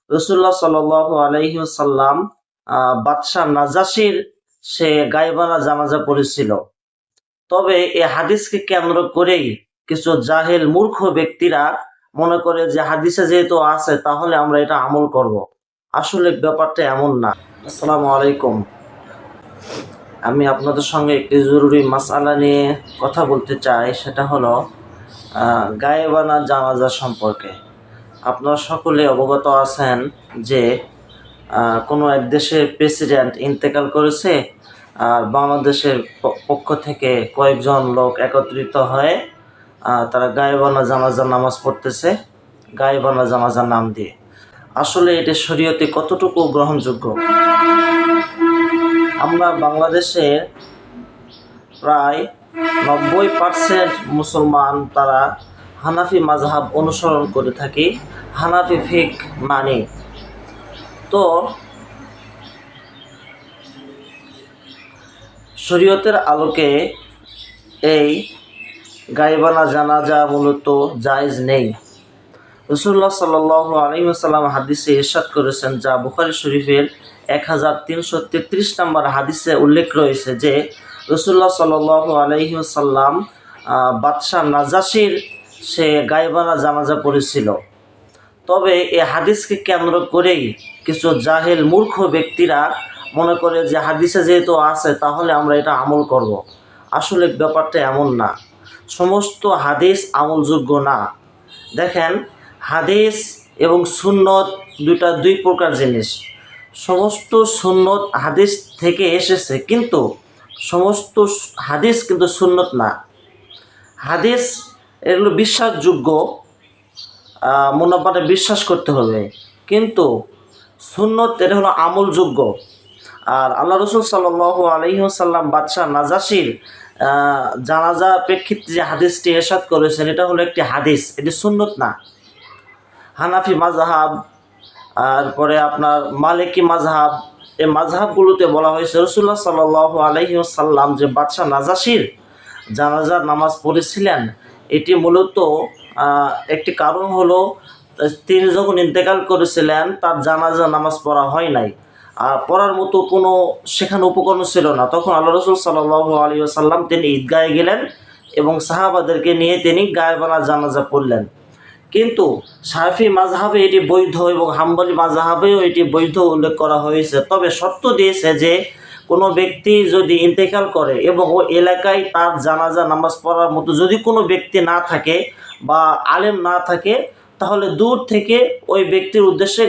রাসূলুল্লাহ সাল্লাল্লাহু আলাইহি ওয়াসাল্লাম বাদশাহ নাজাশির সে গায়েবানা জানাজা পড়েছিল। তবে এই হাদিসকে কেন্দ্র করেই কিছু জাহেল মূর্খ ব্যক্তিরা মনে করে যে হাদিসে যেহেতু আছে তাহলে আমরা এটা আমল করব। আসলে ব্যাপারটা এমন না। আসসালামু আলাইকুম। আমি আপনাদের সঙ্গে একটি জরুরি মাসআলা নিয়ে কথা বলতে চাই, সেটা হলো গায়েবানা জানাজা সম্পর্কে। আপনারা সকলে অবগত আছেন যে কোনো এক দেশের প্রেসিডেন্ট ইন্তেকাল করেছে, আর বাংলাদেশের পক্ষ থেকে কয়েকজন লোক একত্রিত হয়ে তারা গায়েবানা জানাজার নামাজ পড়তেছে, গায়েবানা জানাজার নাম দিয়ে। আসলে এটা শরীয়তে কতটুকু গ্রহণযোগ্য? আমরা বাংলাদেশের প্রায় 90% মুসলমান তারা হানাফি মাযহাব অনুসরণ করে থাকি, হানাফি ফিক মানি। তো শরীয়তের আলোকে এই গায়েবানা জানাজা মূলত জায়েজ নেই। রাসূলুল্লাহ সাল্লাল্লাহু আলাইহি ওয়াসাল্লাম হাদিসে ইরশাদ করেছেন, যা বুখারী শরীফের 1333 নম্বর হাদিসে উল্লেখ রয়েছে যে রাসূলুল্লাহ সাল্লাল্লাহু আলাইহি ওয়াসাল্লাম বাদশাহ নাজাশির সে গায়েবানা জানাজা পড়েছিল। তবে এই হাদিসকে কেন্দ্র করেই কিছু জাহেল মূর্খ ব্যক্তিরা মনে করে যে হাদিসে যেহেতু আছে তাহলে আমরা এটা আমল করব। আসলে ব্যাপারটা এমন না। সমস্ত হাদিস আমলযোগ্য না। দেখেন, হাদিস এবং সুন্নত দুই প্রকার জিনিস। সমস্ত সুন্নত হাদিস থেকে এসেছে, কিন্তু সমস্ত হাদিস কিন্তু সুন্নত না। হাদিস এগুলো বিশ্বাসযোগ্য, মনোবারে বিশ্বাস করতে হবে, কিন্তু সুন্নত এটা হলো আমলযোগ্য। আর আল্লাহ রসুল সাল্লাল্লাহু আলাইহি ওয়াসাল্লাম বাদশাহ নাজাশির জানাজা প্রেক্ষিতে যে হাদিসটি ইরশাদ করেছেন, এটা হলো একটি হাদিস, এটি সুন্নত না। হানাফি মাযহাব, তারপরে আপনার মালিকি মাযহাব, এই মাযহাবগুলোতে বলা হয়েছে রাসূলুল্লাহ সাল্লাল্লাহু আলাইহি ওয়াসাল্লাম যে বাদশাহ নাজাশির জানাজার নামাজ পড়েছিলেন, এটি মূলত একটি কারণ হলো তিনি যখন ইন্তেকাল করেছিলেন তার জানাজা নামাজ পড়া হয় নাই, আর পড়ার মতো কোনো সেখানে উপকরণ ছিল না। তখন আল্লাহ রাসূল সাল্লাল্লাহু আলাইহি ওয়াসাল্লাম তিনি ঈদগাহে গেলেন এবং সাহাবাদেরকে নিয়ে তিনি গায়েবানা জানাজা পড়লেন। কিন্তু শাফি মাযহাবে এটি বৈধ এবং হাম্বলি মাযহাবেও এটি বৈধ উল্লেখ করা হয়েছে। তবে শর্ত দিয়েছে যে কোনো ব্যক্তি যদি ইন্তেকাল করে এবং ওই এলাকায় তার জানাজা নামাজ পড়ার মতো যদি কোনো ব্যক্তি না থাকে বা আলেম না থাকে, তাহলে দূর থেকে ওই ব্যক্তির উদ্দেশ্যে